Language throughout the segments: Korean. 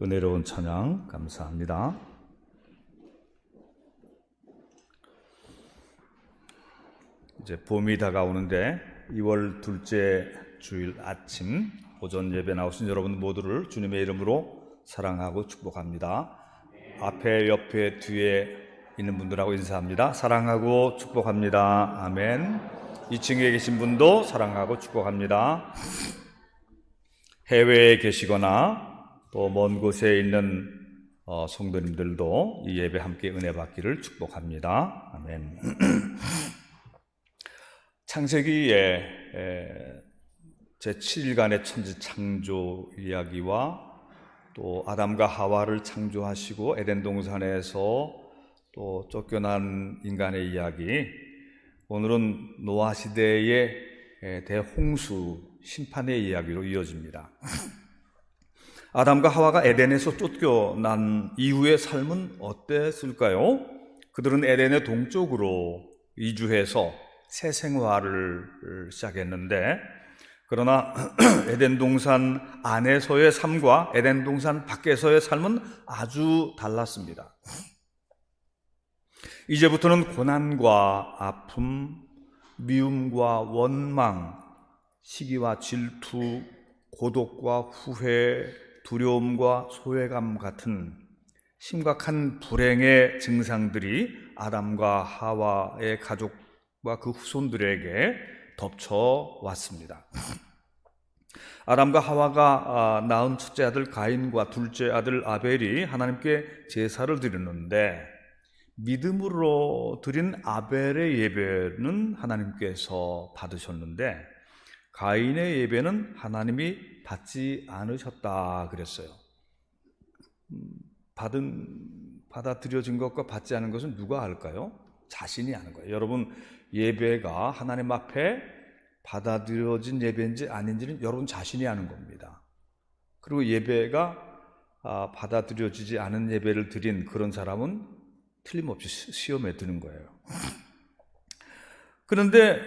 은혜로운 찬양 감사합니다. 이제 봄이 다가오는데 2월 둘째 주일 아침 오전 예배 나오신 여러분 모두를 주님의 이름으로 사랑하고 축복합니다. 앞에, 옆에, 뒤에 있는 분들하고 인사합니다. 사랑하고 축복합니다. 아멘. 2층에 계신 분도 사랑하고 축복합니다. 해외에 계시거나 또 먼 곳에 있는 성도님들도 이 예배 함께 은혜 받기를 축복합니다. 아멘. 창세기에 제7일간의 천지 창조 이야기와 또 아담과 하와를 창조하시고 에덴 동산에서 또 쫓겨난 인간의 이야기, 오늘은 노아 시대의 대홍수 심판의 이야기로 이어집니다. 아담과 하와가 에덴에서 쫓겨난 이후의 삶은 어땠을까요? 그들은 에덴의 동쪽으로 이주해서 새 생활을 시작했는데, 그러나 에덴 동산 안에서의 삶과 에덴 동산 밖에서의 삶은 아주 달랐습니다. 이제부터는 고난과 아픔, 미움과 원망, 시기와 질투, 고독과 후회, 두려움과 소외감 같은 심각한 불행의 증상들이 아담과 하와의 가족과 그 후손들에게 덮쳐왔습니다. 아담과 하와가 낳은 첫째 아들 가인과 둘째 아들 아벨이 하나님께 제사를 드렸는데, 믿음으로 드린 아벨의 예배는 하나님께서 받으셨는데 가인의 예배는 하나님이 받지 않으셨다 그랬어요. 받아들여진 것과 받지 않은 것은 누가 알까요? 자신이 아는 거예요. 여러분, 예배가 하나님 앞에 받아들여진 예배인지 아닌지는 여러분 자신이 아는 겁니다. 그리고 예배가 받아들여지지 않은 예배를 드린 그런 사람은 틀림없이 시험에 드는 거예요. 그런데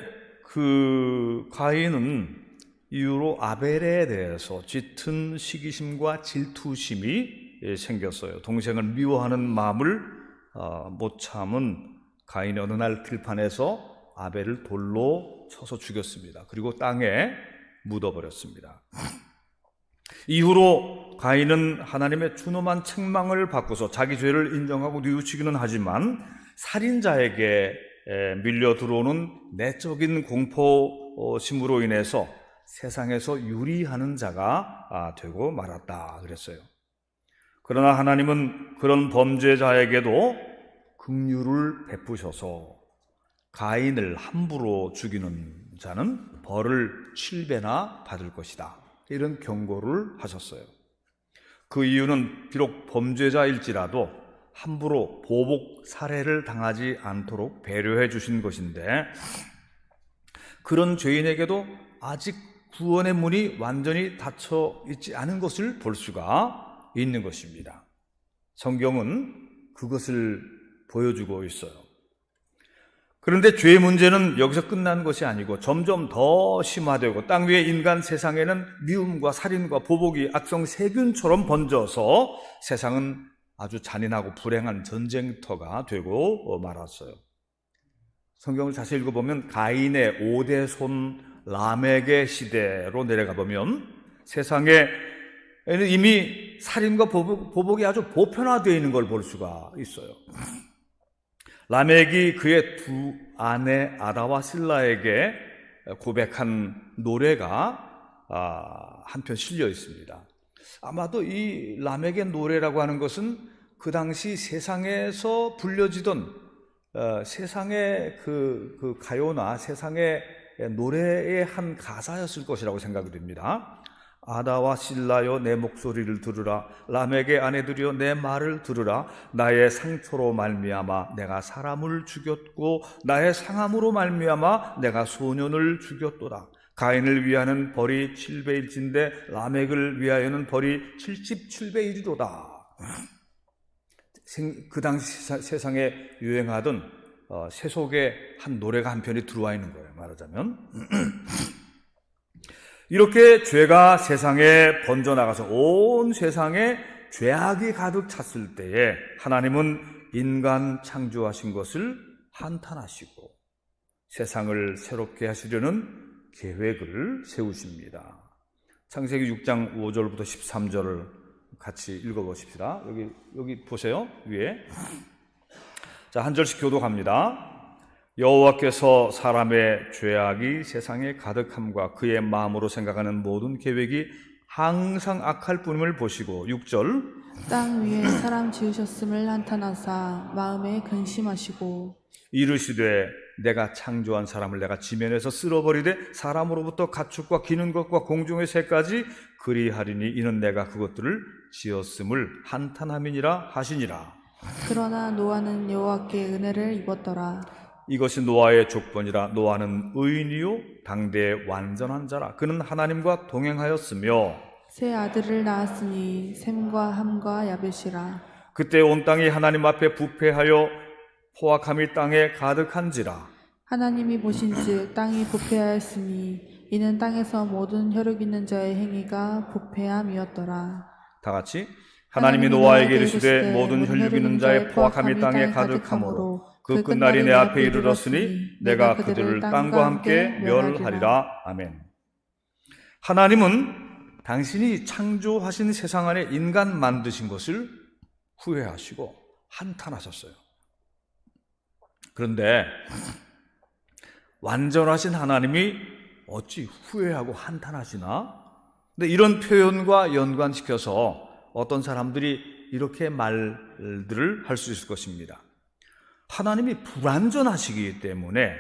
그 가인은 이후로 아벨에 대해서 짙은 시기심과 질투심이 생겼어요. 동생을 미워하는 마음을 못 참은 가인이 어느 날 들판에서 아벨을 돌로 쳐서 죽였습니다. 그리고 땅에 묻어버렸습니다. 이후로 가인은 하나님의 준엄한 책망을 받고서 자기 죄를 인정하고 뉘우치기는 하지만 살인자에게 밀려 들어오는 내적인 공포심으로 인해서 세상에서 유리하는 자가 되고 말았다 그랬어요. 그러나 하나님은 그런 범죄자에게도 긍휼을 베푸셔서 가인을 함부로 죽이는 자는 벌을 7배나 받을 것이다, 이런 경고를 하셨어요. 그 이유는 비록 범죄자일지라도 함부로 보복 살해를 당하지 않도록 배려해 주신 것인데, 그런 죄인에게도 아직 구원의 문이 완전히 닫혀 있지 않은 것을 볼 수가 있는 것입니다. 성경은 그것을 보여주고 있어요. 그런데 죄의 문제는 여기서 끝난 것이 아니고 점점 더 심화되고 땅 위의 인간 세상에는 미움과 살인과 보복이 악성 세균처럼 번져서 세상은 아주 잔인하고 불행한 전쟁터가 되고 말았어요. 성경을 자세히 읽어보면 가인의 5대손 라멕의 시대로 내려가 보면 세상에 이미 살인과 보복이 아주 보편화되어 있는 걸 볼 수가 있어요. 라멕이 그의 두 아내 아다와 실라에게 고백한 노래가 한편 실려 있습니다. 아마도 이 라멕의 노래라고 하는 것은 그 당시 세상에서 불려지던 세상의 그 가요나 세상의 노래의 한 가사였을 것이라고 생각이 됩니다. 아다와 실라여 내 목소리를 들으라, 라멕의 아내들이여 내 말을 들으라. 나의 상처로 말미암아 내가 사람을 죽였고 나의 상함으로 말미암아 내가 소년을 죽였도다. 가인을 위하여는 벌이 7배일진데 라멕을 위하여는 벌이 77배이리로다. 그 당시 세상에 유행하던 세속의 한 노래가 한 편이 들어와 있는 거예요, 말하자면. 이렇게 죄가 세상에 번져나가서 온 세상에 죄악이 가득 찼을 때에 하나님은 인간 창조하신 것을 한탄하시고 세상을 새롭게 하시려는 계획을 세우십니다. 창세기 6장 5절부터 13절을 같이 읽어보십시다. 여기 보세요. 위에. 자, 한 절씩 교독합니다. 여호와께서 사람의 죄악이 세상에 가득함과 그의 마음으로 생각하는 모든 계획이 항상 악할 뿐임을 보시고 6절 땅 위에 사람 지으셨음을 한탄하사 마음에 근심하시고 이르시되 내가 창조한 사람을 내가 지면에서 쓸어버리되 사람으로부터 가축과 기는 것과 공중의 새까지 그리하리니 이는 내가 그것들을 지었음을 한탄함이니라 하시니라. 그러나 노아는 여호와께 은혜를 입었더라. 이것이 노아의 족본이라. 노아는 의인이요 당대의 완전한 자라. 그는 하나님과 동행하였으며 세 아들을 낳았으니 셈과 함과 야벳이라. 그때 온 땅이 하나님 앞에 부패하여 포악함이 땅에 가득한지라. 하나님이 보신즉 땅이 부패하였으니 이는 땅에서 모든 혈육 있는 자의 행위가 부패함이었더라. 다 같이 하나님이 노아에게 이르시되 모든 혈육 있는 자의 포악함이 땅에 가득하므로 그 끝날이 내 앞에 이르렀으니 내가 그들을 땅과 함께 멸하리라. 아멘. 하나님은 당신이 창조하신 세상 안에 인간 만드신 것을 후회하시고 한탄하셨어요. 그런데 완전하신 하나님이 어찌 후회하고 한탄하시나? 근데 이런 표현과 연관시켜서 어떤 사람들이 이렇게 말들을 할 수 있을 것입니다. 하나님이 불완전하시기 때문에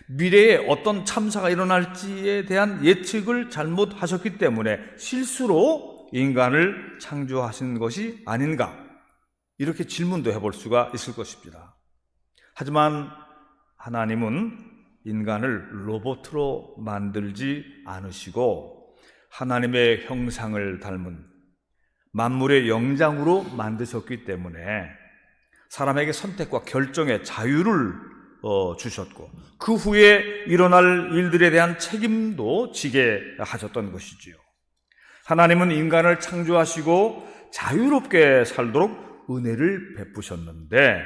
미래에 어떤 참사가 일어날지에 대한 예측을 잘못하셨기 때문에 실수로 인간을 창조하신 것이 아닌가? 이렇게 질문도 해볼 수가 있을 것입니다. 하지만 하나님은 인간을 로봇으로 만들지 않으시고 하나님의 형상을 닮은 만물의 영장으로 만드셨기 때문에 사람에게 선택과 결정의 자유를 주셨고 그 후에 일어날 일들에 대한 책임도 지게 하셨던 것이지요. 하나님은 인간을 창조하시고 자유롭게 살도록 은혜를 베푸셨는데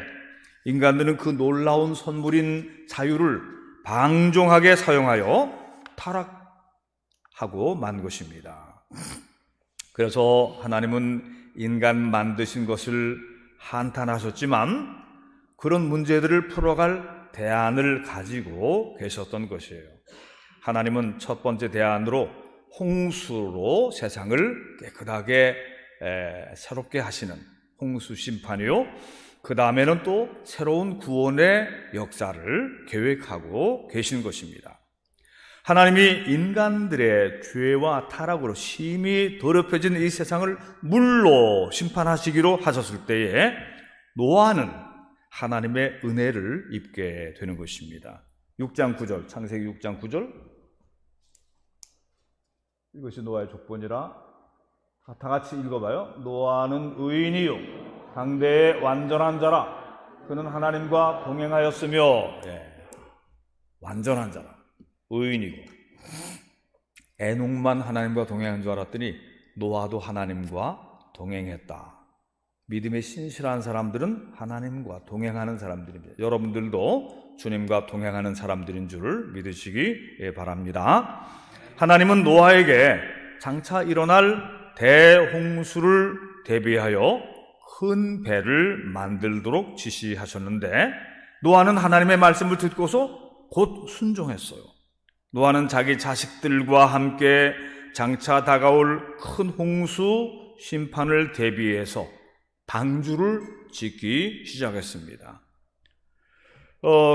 인간들은 그 놀라운 선물인 자유를 방종하게 사용하여 타락하고 만 것입니다. 그래서 하나님은 인간 만드신 것을 한탄하셨지만 그런 문제들을 풀어갈 대안을 가지고 계셨던 것이에요. 하나님은 첫 번째 대안으로 홍수로 세상을 깨끗하게 새롭게 하시는 홍수 심판이요, 그 다음에는 또 새로운 구원의 역사를 계획하고 계신 것입니다. 하나님이 인간들의 죄와 타락으로 심히 더럽혀진 이 세상을 물로 심판하시기로 하셨을 때에 노아는 하나님의 은혜를 입게 되는 것입니다. 6장 9절, 창세기 6장 9절. 이것이 노아의 족본이라. 다 같이 읽어봐요. 노아는 의인이요 당대의 완전한 자라. 그는 하나님과 동행하였으며. 완전한 자라. 의인이고. 에녹만 하나님과 동행한 줄 알았더니 노아도 하나님과 동행했다. 믿음에 신실한 사람들은 하나님과 동행하는 사람들입니다. 여러분들도 주님과 동행하는 사람들인 줄 믿으시기 바랍니다. 하나님은 노아에게 장차 일어날 대홍수를 대비하여 큰 배를 만들도록 지시하셨는데 노아는 하나님의 말씀을 듣고서 곧 순종했어요. 노아는 자기 자식들과 함께 장차 다가올 큰 홍수 심판을 대비해서 방주를 짓기 시작했습니다.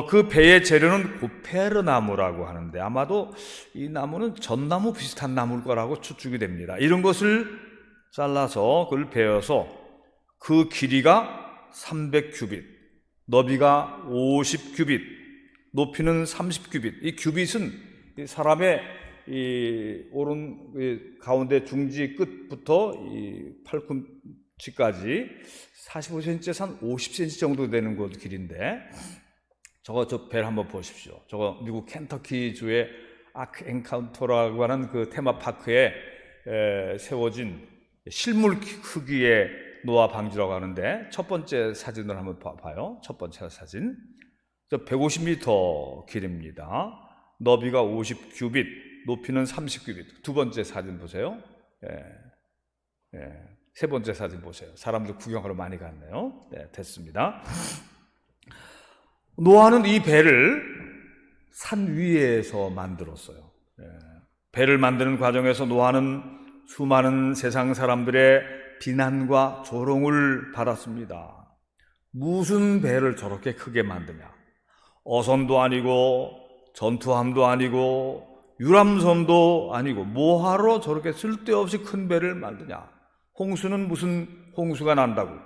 그 배의 재료는 고페르 나무라고 하는데 아마도 이 나무는 전나무 비슷한 나무일 거라고 추측이 됩니다. 이런 것을 잘라서 그걸 베어서 그 길이가 300규빗, 너비가 50규빗, 높이는 30규빗. 이 규빗은 사람의 이 오른 가운데 중지 끝부터 이 팔꿈치까지 45cm에서 한 50cm 정도 되는 것 길인데 저 배를 한번 보십시오. 저거 미국 켄터키 주의 아크 엔카운터라고 하는 그 테마파크에 세워진 실물 크기의 노아 방주라고 하는데, 첫 번째 사진을 한번 봐요. 첫 번째 사진. 150m 길입니다. 너비가 50규빗, 높이는 30규빗. 두 번째 사진 보세요. 세 번째 사진 보세요. 사람들 구경하러 많이 갔네요. 네, 됐습니다. 노아는 이 배를 산 위에서 만들었어요. 배를 만드는 과정에서 노아는 수많은 세상 사람들의 비난과 조롱을 받았습니다. 무슨 배를 저렇게 크게 만드냐? 어선도 아니고 전투함도 아니고 유람선도 아니고 뭐하러 저렇게 쓸데없이 큰 배를 만드냐? 홍수는 무슨 홍수가 난다고?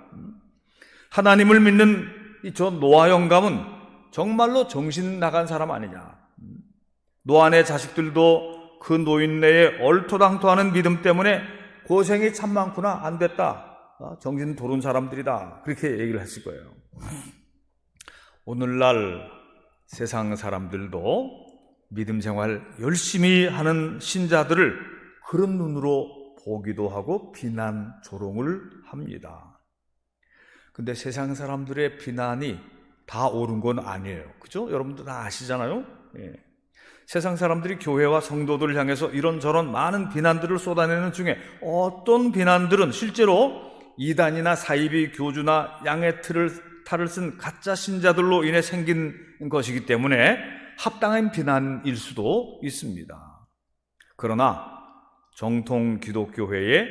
하나님을 믿는 저 노아 영감은 정말로 정신 나간 사람 아니냐? 노아네 자식들도 그 노인네의 얼토당토하는 믿음 때문에 고생이 참 많구나, 안 됐다, 정신 도른 사람들이다, 그렇게 얘기를 했을 거예요. 오늘날 세상 사람들도 믿음 생활 열심히 하는 신자들을 그런 눈으로 보기도 하고 비난, 조롱을 합니다. 근데 세상 사람들의 비난이 다 옳은 건 아니에요. 그죠? 여러분도 다 아시잖아요? 세상 사람들이 교회와 성도들을 향해서 이런저런 많은 비난들을 쏟아내는 중에 어떤 비난들은 실제로 이단이나 사이비 교주나 양의 탈을 쓴 가짜 신자들로 인해 생긴 것이기 때문에 합당한 비난일 수도 있습니다. 그러나 정통 기독교회의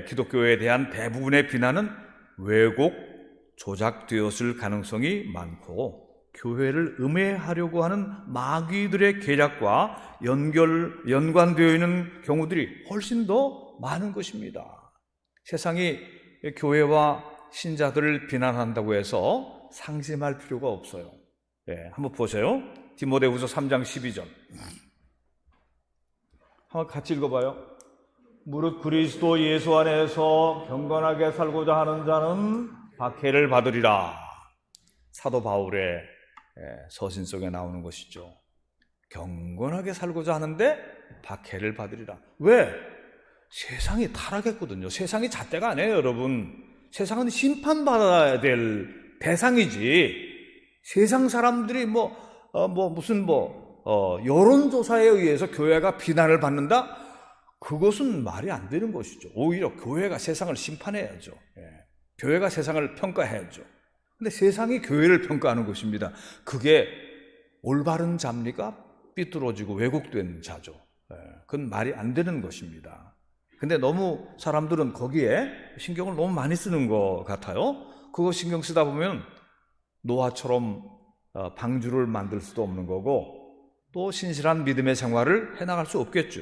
기독교회에 대한 대부분의 비난은 왜곡, 조작되었을 가능성이 많고 교회를 음해하려고 하는 마귀들의 계략과 연관되어 있는 경우들이 훨씬 더 많은 것입니다. 세상이 교회와 신자들을 비난한다고 해서 상심할 필요가 없어요. 한번 보세요. 디모데후서 3장 12절. 한번 같이 읽어봐요. 무릇 그리스도 예수 안에서 경건하게 살고자 하는 자는 박해를 받으리라. 사도 바울의 서신 속에 나오는 것이죠. 경건하게 살고자 하는데 박해를 받으리라. 왜? 세상이 타락했거든요. 세상이 잣대가 아니에요, 여러분. 세상은 심판받아야 될 대상이지. 세상 사람들이 여론조사에 의해서 교회가 비난을 받는다? 그것은 말이 안 되는 것이죠. 오히려 교회가 세상을 심판해야죠. 교회가 세상을 평가해야죠. 근데 세상이 교회를 평가하는 것입니다. 그게 올바른 자입니까? 삐뚤어지고 왜곡된 자죠. 그건 말이 안 되는 것입니다. 근데 너무 사람들은 거기에 신경을 너무 많이 쓰는 것 같아요. 그거 신경 쓰다 보면 노아처럼 방주를 만들 수도 없는 거고 또 신실한 믿음의 생활을 해나갈 수 없겠죠.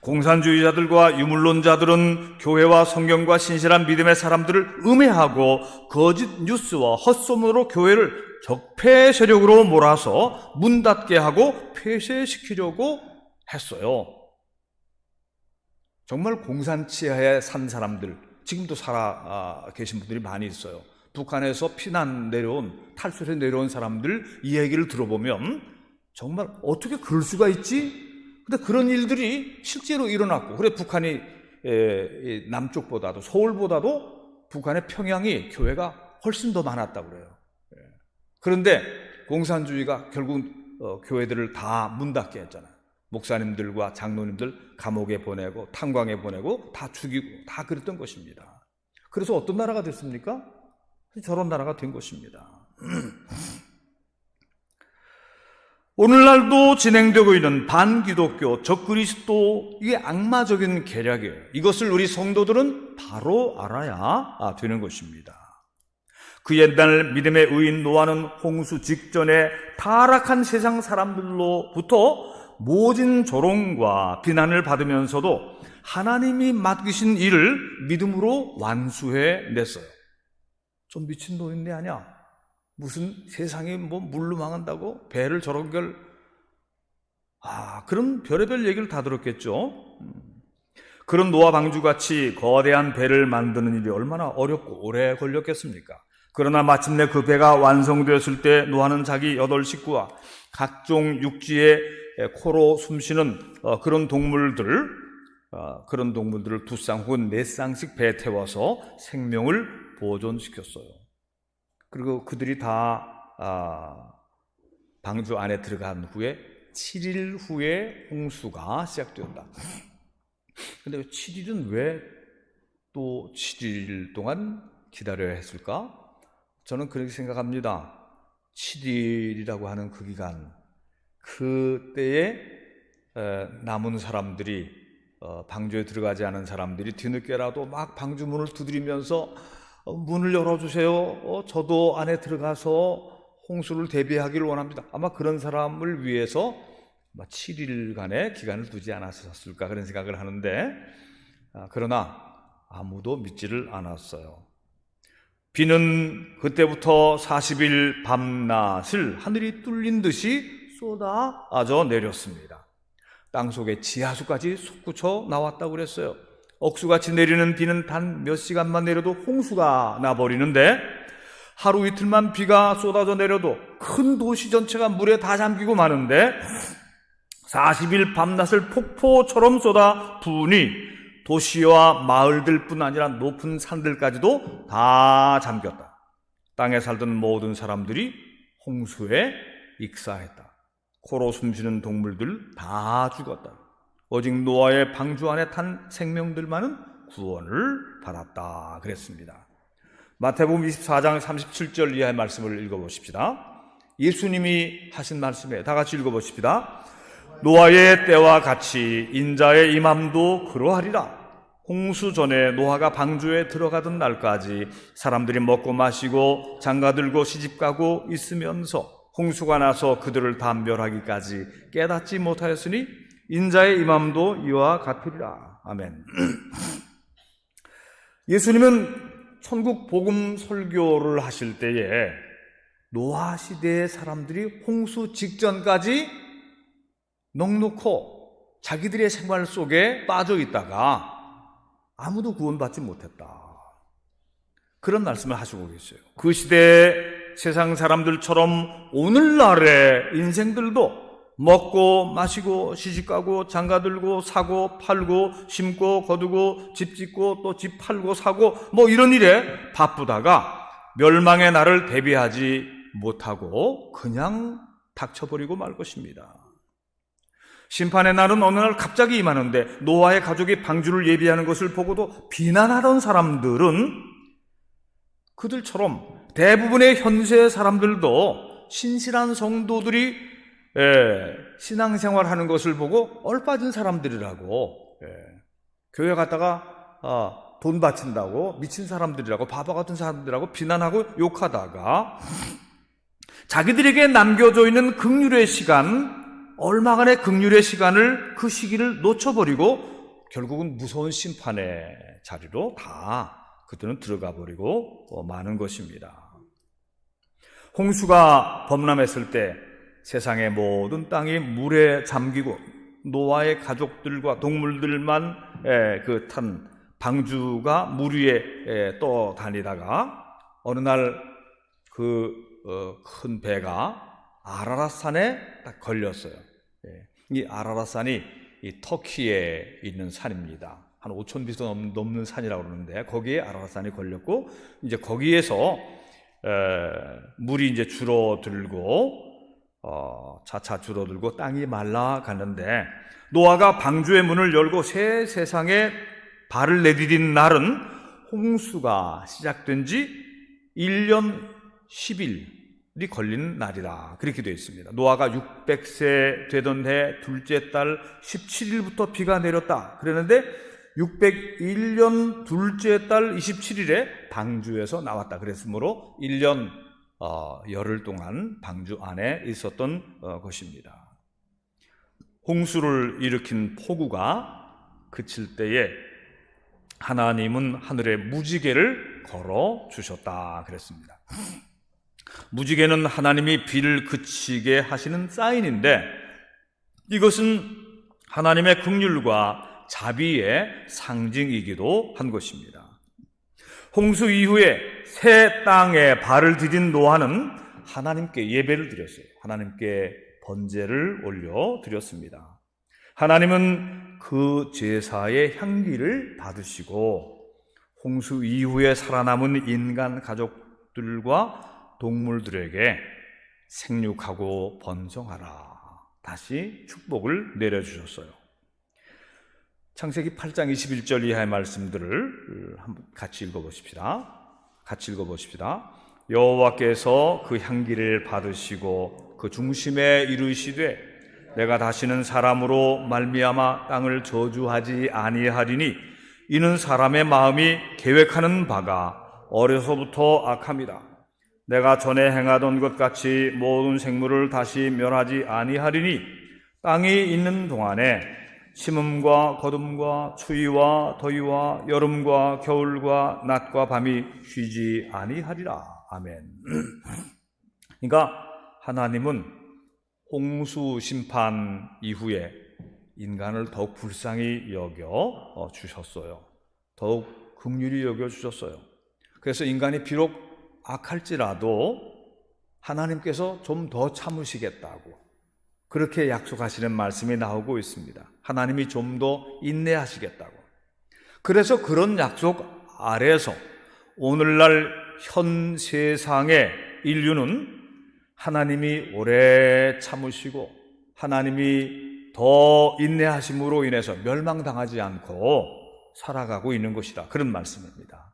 공산주의자들과 유물론자들은 교회와 성경과 신실한 믿음의 사람들을 음해하고 거짓 뉴스와 헛소문으로 교회를 적폐 세력으로 몰아서 문 닫게 하고 폐쇄시키려고 했어요. 정말 공산치하에 산 사람들, 지금도 살아 계신 분들이 많이 있어요. 북한에서 피난 내려온, 탈출해 내려온 사람들 이야기를 들어보면 정말 어떻게 그럴 수가 있지? 근데 그런 일들이 실제로 일어났고, 그래 북한이 남쪽보다도 서울보다도 북한의 평양이 교회가 훨씬 더 많았다고 그래요. 그런데 공산주의가 결국 교회들을 다 문 닫게 했잖아요. 목사님들과 장로님들 감옥에 보내고 탄광에 보내고 다 죽이고 다 그랬던 것입니다. 그래서 어떤 나라가 됐습니까? 저런 나라가 된 것입니다. 오늘날도 진행되고 있는 반기독교, 적그리스도, 이게 악마적인 계략이에요. 이것을 우리 성도들은 바로 알아야 되는 것입니다. 그 옛날 믿음의 의인 노아는 홍수 직전에 타락한 세상 사람들로부터 모진 조롱과 비난을 받으면서도 하나님이 맡기신 일을 믿음으로 완수해 냈어요. 좀 미친 노인네 아니야? 무슨 세상이 물로 망한다고? 배를 저런 걸, 그런 별의별 얘기를 다 들었겠죠. 그런 노아 방주같이 거대한 배를 만드는 일이 얼마나 어렵고 오래 걸렸겠습니까? 그러나 마침내 그 배가 완성되었을 때 노아는 자기 8식구와 각종 육지에 코로 숨쉬는 그런 동물들을 두 쌍 혹은 4쌍씩 배에 태워서 생명을 보존시켰어요. 그리고 그들이 다 방주 안에 들어간 후에 7일 후에 홍수가 시작되었다. 근데 7일은 왜 또 7일 동안 기다려야 했을까? 저는 그렇게 생각합니다. 7일이라고 하는 그 기간, 그때에 남은 사람들이, 방주에 들어가지 않은 사람들이 뒤늦게라도 막 방주 문을 두드리면서 문을 열어주세요. 저도 안에 들어가서 홍수를 대비하기를 원합니다. 아마 그런 사람을 위해서 7일간의 기간을 두지 않았을까 그런 생각을 하는데, 그러나 아무도 믿지를 않았어요. 비는 그때부터 40일 밤낮을 하늘이 뚫린 듯이 쏟아져 내렸습니다. 땅속에 지하수까지 솟구쳐 나왔다고 그랬어요. 억수같이 내리는 비는 단 몇 시간만 내려도 홍수가 나버리는데, 하루 이틀만 비가 쏟아져 내려도 큰 도시 전체가 물에 다 잠기고 마는데, 40일 밤낮을 폭포처럼 쏟아 부으니 도시와 마을들뿐 아니라 높은 산들까지도 다 잠겼다. 땅에 살던 모든 사람들이 홍수에 익사했다. 코로 숨쉬는 동물들 다 죽었다. 오직 노아의 방주 안에 탄 생명들만은 구원을 받았다 그랬습니다. 마태복음 24장 37절 이하의 말씀을 읽어보십시다. 예수님이 하신 말씀에 다 같이 읽어보십시다. 노아의 때와 같이 인자의 임함도 그러하리라. 홍수 전에 노아가 방주에 들어가던 날까지 사람들이 먹고 마시고 장가들고 시집가고 있으면서 홍수가 나서 그들을 다 멸하기까지 깨닫지 못하였으니 인자의 임함도 이와 같으리라. 아멘. 예수님은 천국 복음 설교를 하실 때에 노아 시대의 사람들이 홍수 직전까지 넉넉고 자기들의 생활 속에 빠져 있다가 아무도 구원받지 못했다. 그런 말씀을 하시고 계세요. 그 시대의 세상 사람들처럼 오늘날의 인생들도 먹고 마시고 시집가고 장가들고 사고 팔고 심고 거두고 집 짓고 또 집 팔고 사고 이런 일에 바쁘다가 멸망의 날을 대비하지 못하고 그냥 닥쳐버리고 말 것입니다. 심판의 날은 어느 날 갑자기 임하는데 노아의 가족이 방주를 예비하는 것을 보고도 비난하던 사람들은 그들처럼 대부분의 현세 사람들도 신실한 성도들이 신앙생활하는 것을 보고 얼빠진 사람들이라고, 교회 갔다가 돈 바친다고 미친 사람들이라고 바보 같은 사람들이라고 비난하고 욕하다가 자기들에게 남겨져 있는 긍휼의 시간, 얼마간의 긍휼의 시간을, 그 시기를 놓쳐버리고 결국은 무서운 심판의 자리로 다 그들은 들어가 버리고 마는 것입니다. 홍수가 범람했을 때 세상의 모든 땅이 물에 잠기고 노아의 가족들과 동물들만 탄 방주가 물 위에 떠다니다가 어느 날 그 큰 배가 아라랏산에 딱 걸렸어요. 이 아라랏산이 이 터키에 있는 산입니다. 한 5,000m 넘는 산이라고 그러는데 거기에 아라랏산이 걸렸고 이제 거기에서 물이 이제 줄어들고 차차 줄어들고 땅이 말라가는데 노아가 방주의 문을 열고 새 세상에 발을 내디딘 날은 홍수가 시작된 지 1년 10일이 걸린 날이라 그렇게 되어 있습니다. 노아가 600세 되던 해 둘째 달 17일부터 비가 내렸다 그랬는데 601년 둘째 달 27일에 방주에서 나왔다 그랬으므로 1년 열흘 동안 방주 안에 있었던 것입니다. 홍수를 일으킨 폭우가 그칠 때에 하나님은 하늘에 무지개를 걸어 주셨다 그랬습니다. 무지개는 하나님이 비를 그치게 하시는 사인인데 이것은 하나님의 긍휼과 자비의 상징이기도 한 것입니다. 홍수 이후에 새 땅에 발을 디딘 노아는 하나님께 예배를 드렸어요. 하나님께 번제를 올려드렸습니다. 하나님은 그 제사의 향기를 받으시고 홍수 이후에 살아남은 인간 가족들과 동물들에게 생육하고 번성하라, 다시 축복을 내려주셨어요. 창세기 8장 21절 이하의 말씀들을 같이 읽어보십시다. 여호와께서 그 향기를 받으시고 그 중심에 이르시되 내가 다시는 사람으로 말미암아 땅을 저주하지 아니하리니 이는 사람의 마음이 계획하는 바가 어려서부터 악합니다. 내가 전에 행하던 것 같이 모든 생물을 다시 멸하지 아니하리니 땅이 있는 동안에 심음과 거둠과 추위와 더위와 여름과 겨울과 낮과 밤이 쉬지 아니하리라. 아멘. 그러니까 하나님은 홍수 심판 이후에 인간을 더욱 불쌍히 여겨 주셨어요. 더욱 긍휼히 여겨 주셨어요. 그래서 인간이 비록 악할지라도 하나님께서 좀 더 참으시겠다고 그렇게 약속하시는 말씀이 나오고 있습니다. 하나님이 좀 더 인내하시겠다고. 그래서 그런 약속 아래에서 오늘날 현 세상의 인류는 하나님이 오래 참으시고 하나님이 더 인내하심으로 인해서 멸망당하지 않고 살아가고 있는 것이다, 그런 말씀입니다.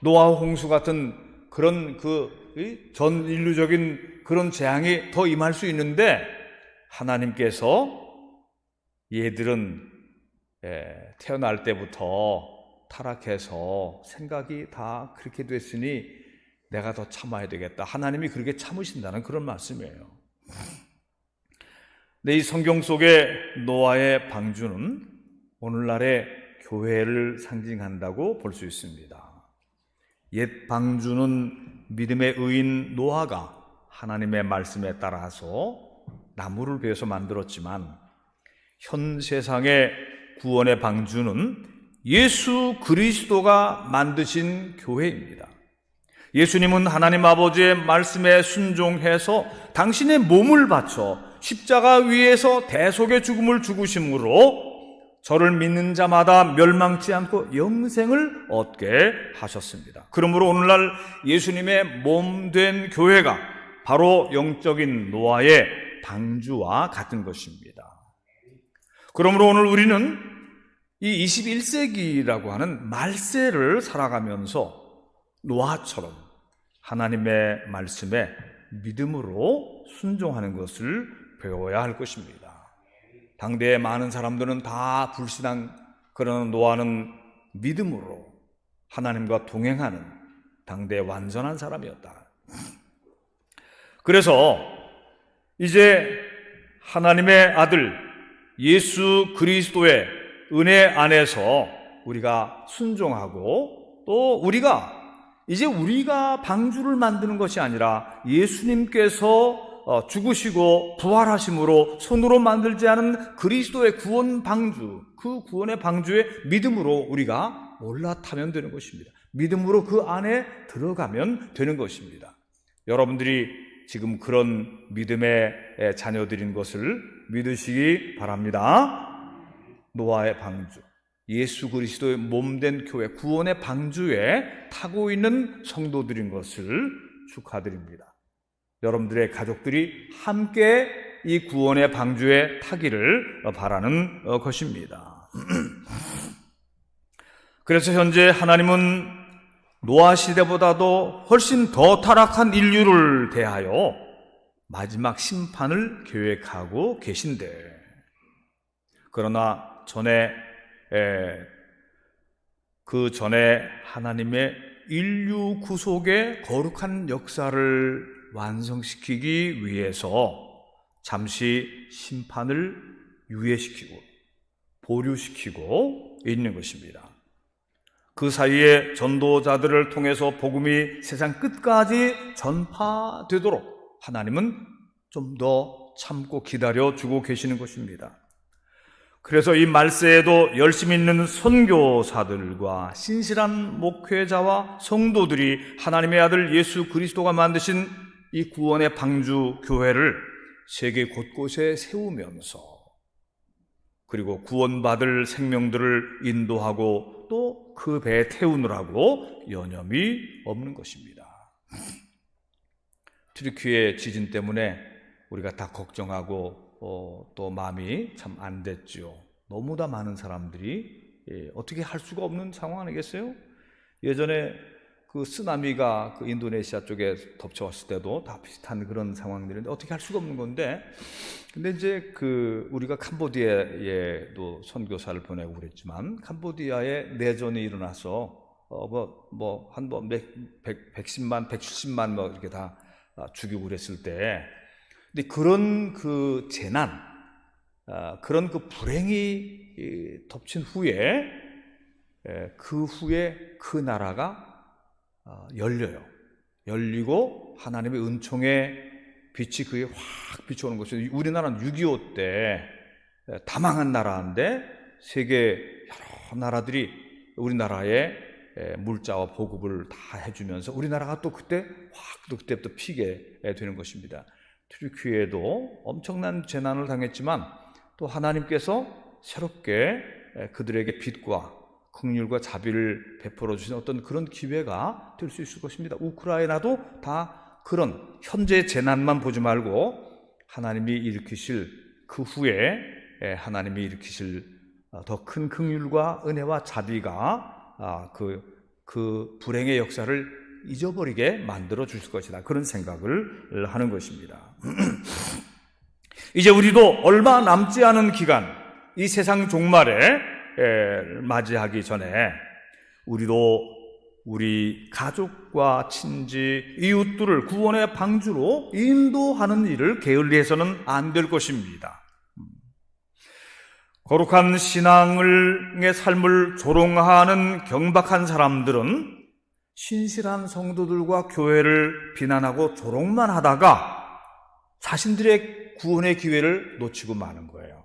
노아 홍수 같은 그런 전 인류적인 그런 재앙이 더 임할 수 있는데 하나님께서 얘들은 태어날 때부터 타락해서 생각이 다 그렇게 됐으니 내가 더 참아야 되겠다, 하나님이 그렇게 참으신다는 그런 말씀이에요. 이 성경 속의 노아의 방주는 오늘날의 교회를 상징한다고 볼 수 있습니다. 옛 방주는 믿음의 의인 노아가 하나님의 말씀에 따라서 나무를 베어서 만들었지만 현 세상의 구원의 방주는 예수 그리스도가 만드신 교회입니다. 예수님은 하나님 아버지의 말씀에 순종해서 당신의 몸을 바쳐 십자가 위에서 대속의 죽음을 죽으심으로 저를 믿는 자마다 멸망치 않고 영생을 얻게 하셨습니다. 그러므로 오늘날 예수님의 몸된 교회가 바로 영적인 노아의 방주와 같은 것입니다. 그러므로 오늘 우리는 이 21세기라고 하는 말세를 살아가면서 노아처럼 하나님의 말씀에 믿음으로 순종하는 것을 배워야 할 것입니다. 당대의 많은 사람들은 다 불신앙, 그러나 노아는 믿음으로 하나님과 동행하는 당대의 완전한 사람이었다. 그래서 이제 하나님의 아들 예수 그리스도의 은혜 안에서 우리가 순종하고 또 우리가 방주를 만드는 것이 아니라 예수님께서 죽으시고 부활하심으로 손으로 만들지 않은 그리스도의 구원 방주, 그 구원의 방주에 믿음으로 우리가 올라타면 되는 것입니다. 믿음으로 그 안에 들어가면 되는 것입니다. 여러분들이 지금 그런 믿음의 자녀들인 것을 믿으시기 바랍니다. 노아의 방주, 예수 그리스도의 몸된 교회, 구원의 방주에 타고 있는 성도들인 것을 축하드립니다. 여러분들의 가족들이 함께 이 구원의 방주에 타기를 바라는 것입니다. 그래서 현재 하나님은 노아 시대보다도 훨씬 더 타락한 인류를 대하여 마지막 심판을 계획하고 계신데, 그러나 그 전에 하나님의 인류 구속의 거룩한 역사를 완성시키기 위해서 잠시 심판을 유예시키고 보류시키고 있는 것입니다. 그 사이에 전도자들을 통해서 복음이 세상 끝까지 전파되도록 하나님은 좀 더 참고 기다려 주고 계시는 것입니다. 그래서 이 말세에도 열심히 있는 선교사들과 신실한 목회자와 성도들이 하나님의 아들 예수 그리스도가 만드신 이 구원의 방주 교회를 세계 곳곳에 세우면서, 그리고 구원받을 생명들을 인도하고 또 그 배에 태우느라고 여념이 없는 것입니다. 튀르키예 지진 때문에 우리가 다 걱정하고 또 마음이 참 안 됐죠. 너무나 많은 사람들이 어떻게 할 수가 없는 상황 아니겠어요? 예전에 그 쓰나미가 그 인도네시아 쪽에 덮쳐왔을 때도 다 비슷한 그런 상황들인데 어떻게 할 수가 없는 건데, 근데 이제 그 우리가 캄보디아에도 선교사를 보내고 그랬지만 캄보디아에 내전이 일어나서 한 110만, 170만 뭐 이렇게 다 죽이고 그랬을 때, 근데 그런 그 재난, 그런 그 불행이 덮친 후에 그 후에 그 나라가 열리고 하나님의 은총의 빛이 그에 확 비춰오는 것이죠. 우리나라는 6.25 때 다 망한 나라인데 세계 여러 나라들이 우리나라에 물자와 보급을 다 해주면서 우리나라가 또 그때부터 피게 되는 것입니다. 튀르키예도 엄청난 재난을 당했지만 또 하나님께서 새롭게 그들에게 빛과 긍휼과 자비를 베풀어 주신 어떤 그런 기회가 될 수 있을 것입니다. 우크라이나도 다 그런 현재 재난만 보지 말고 하나님이 일으키실 그 후에 하나님이 일으키실 더 큰 긍휼과 은혜와 자비가 그 불행의 역사를 잊어버리게 만들어 주실 것이다. 그런 생각을 하는 것입니다. 이제 우리도 얼마 남지 않은 기간, 이 세상 종말에 맞이하기 전에 우리도 우리 가족과 친지, 이웃들을 구원의 방주로 인도하는 일을 게을리해서는 안 될 것입니다. 거룩한 신앙의 삶을 조롱하는 경박한 사람들은 신실한 성도들과 교회를 비난하고 조롱만 하다가 자신들의 구원의 기회를 놓치고 마는 거예요.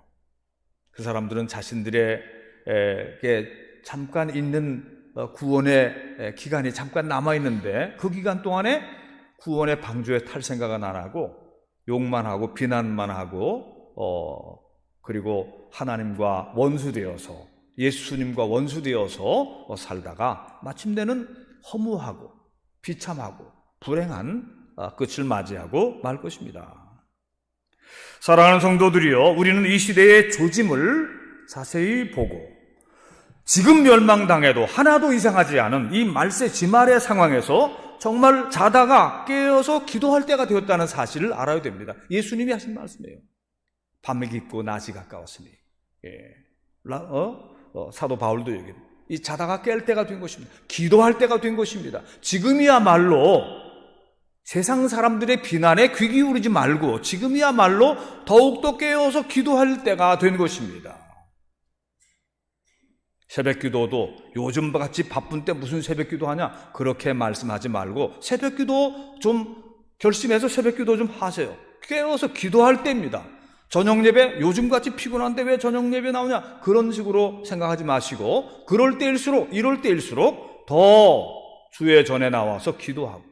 그 사람들은 자신들에게 잠깐 있는 구원의 기간이 잠깐 남아있는데 그 기간 동안에 구원의 방주에 탈 생각은 안 하고 욕만 하고 비난만 하고 그리고 하나님과 원수되어서, 예수님과 원수되어서 살다가 마침내는 허무하고 비참하고 불행한 끝을 맞이하고 말 것입니다. 사랑하는 성도들이여, 우리는 이 시대의 조짐을 자세히 보고 지금 멸망당해도 하나도 이상하지 않은 이 말세 지말의 상황에서 정말 자다가 깨어서 기도할 때가 되었다는 사실을 알아야 됩니다. 예수님이 하신 말씀이에요. 밤이 깊고 낮이 가까웠으니. 사도 바울도 얘기해요. 이 자다가 깰 때가 된 것입니다. 기도할 때가 된 것입니다. 지금이야말로 세상 사람들의 비난에 귀 기울이지 말고 지금이야말로 더욱더 깨어서 기도할 때가 된 것입니다. 새벽기도도 요즘같이 바쁜 때 무슨 새벽기도하냐, 그렇게 말씀하지 말고 새벽기도 좀 결심해서 새벽기도 좀 하세요. 깨어서 기도할 때입니다. 저녁예배, 요즘같이 피곤한데 왜 저녁예배 나오냐, 그런 식으로 생각하지 마시고 이럴 때일수록 더 주의 전에 나와서 기도하고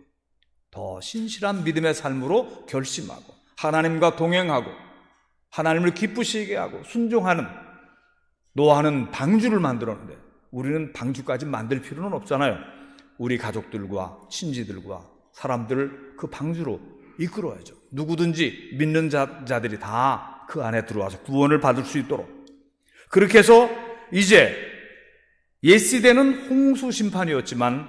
더 신실한 믿음의 삶으로 결심하고 하나님과 동행하고 하나님을 기쁘시게 하고 순종하는, 노하는 방주를 만들었는데 우리는 방주까지 만들 필요는 없잖아요. 우리 가족들과 친지들과 사람들을 그 방주로 이끌어야죠. 누구든지 믿는 자들이 다 그 안에 들어와서 구원을 받을 수 있도록. 그렇게 해서 이제 옛시대는 홍수 심판이었지만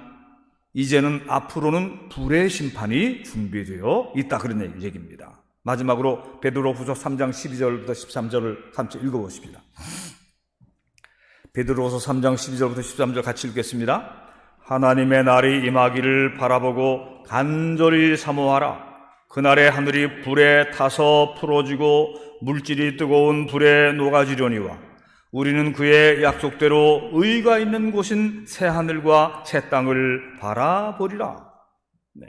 이제는 앞으로는 불의 심판이 준비되어 있다, 그런 얘기입니다. 마지막으로 베드로후서 3장 12절부터 13절을 같이 읽어보십니다. 베드로후서 3장 12절부터 13절 같이 읽겠습니다. 하나님의 날이 임하기를 바라보고 간절히 사모하라. 그날에 하늘이 불에 타서 풀어지고 물질이 뜨거운 불에 녹아지려니와 우리는 그의 약속대로 의가 있는 곳인 새 하늘과 새 땅을 바라보리라. 네.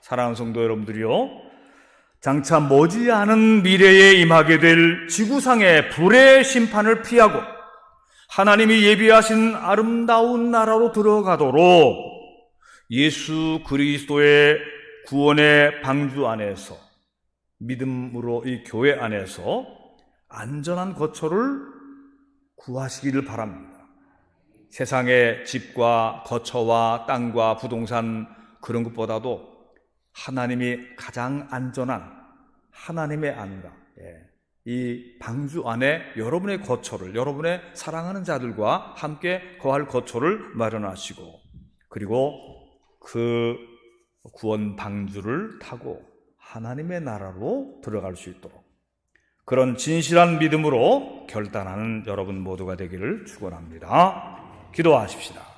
사랑하는 성도 여러분들이요, 장차 머지않은 미래에 임하게 될 지구상의 불의 심판을 피하고 하나님이 예비하신 아름다운 나라로 들어가도록 예수 그리스도의 구원의 방주 안에서, 믿음으로 이 교회 안에서 안전한 거처를 구하시기를 바랍니다. 세상의 집과 거처와 땅과 부동산 그런 것보다도 하나님이 가장 안전한 하나님의 안가, 이 방주 안에 여러분의 거처를, 여러분의 사랑하는 자들과 함께 거할 거처를 마련하시고, 그리고 그 구원 방주를 타고 하나님의 나라로 들어갈 수 있도록 그런 진실한 믿음으로 결단하는 여러분 모두가 되기를 축원합니다. 기도하십시다.